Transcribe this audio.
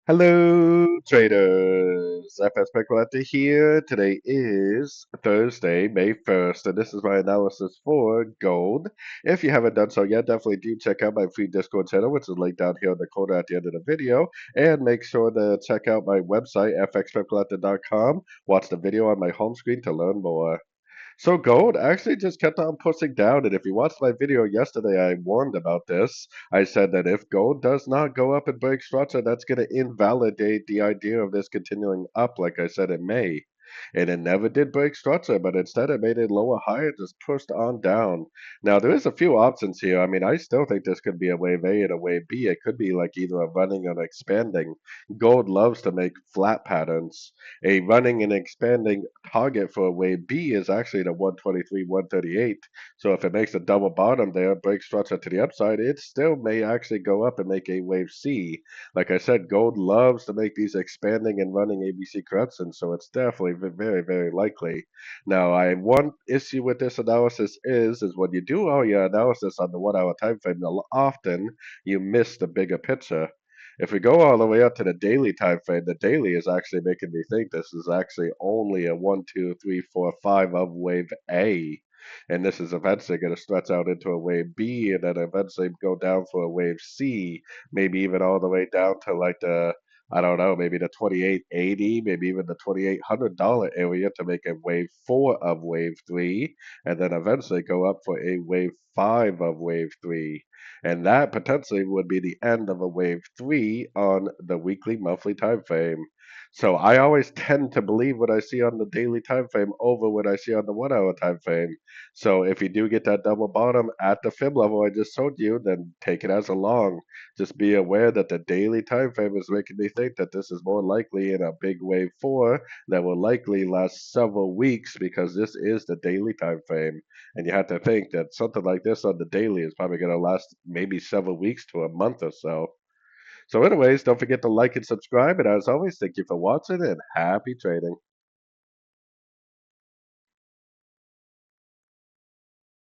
Hello, traders. FX Pip Collector here. Today is Thursday, May 1st, and this is my analysis for gold. If you haven't done so yet, definitely do check out my free Discord channel, which is linked down here in the corner at the end of the video. And make sure to check out my website, fxpipcollector.com. Watch the video on my home screen to learn more. So gold actually just kept on pushing down, and if you watched my video yesterday, I warned about this. I said that if gold does not go up and break structure, that's going to invalidate the idea of this continuing up, like I said in May. And it never did break structure, but instead it made it lower higher, just pushed on down. Now there is a few options here. I mean, I still think this could be a wave A and a wave B. It could be like either a running or an expanding. Gold loves to make flat patterns. A running and expanding target for a wave B is actually the 123, 138. So if it makes a double bottom there, breaks structure to the upside, it still may actually go up and make a wave C. Like I said, gold loves to make these expanding and running ABC corrections, so it's definitely very, very likely. Now, one issue with this analysis is when you do all your analysis on the 1 hour time frame, often you miss the bigger picture. If we go all the way up to the daily time frame, the daily is actually making me think this is actually only a 1, 2, 3, 4, 5 of wave A. And this is eventually going to stretch out into a wave B and then eventually go down for a wave C, maybe even all the way down to like I don't know, maybe the 2880, maybe even the $2,800 area to make a wave 4 of wave 3, and then eventually go up for a wave 5 of wave 3. And that potentially would be the end of a wave 3 on the weekly, monthly time frame. So I always tend to believe what I see on the daily time frame over what I see on the 1 hour time frame. So if you do get that double bottom at the fib level I just showed you, then take it as a long. Just be aware that the daily time frame is making me think that this is more likely in a big wave 4 that will likely last several weeks because this is the daily time frame. And you have to think that something like this on the daily is probably going to last maybe several weeks to a month or so. So anyways, don't forget to like and subscribe. And as always, thank you for watching and happy trading.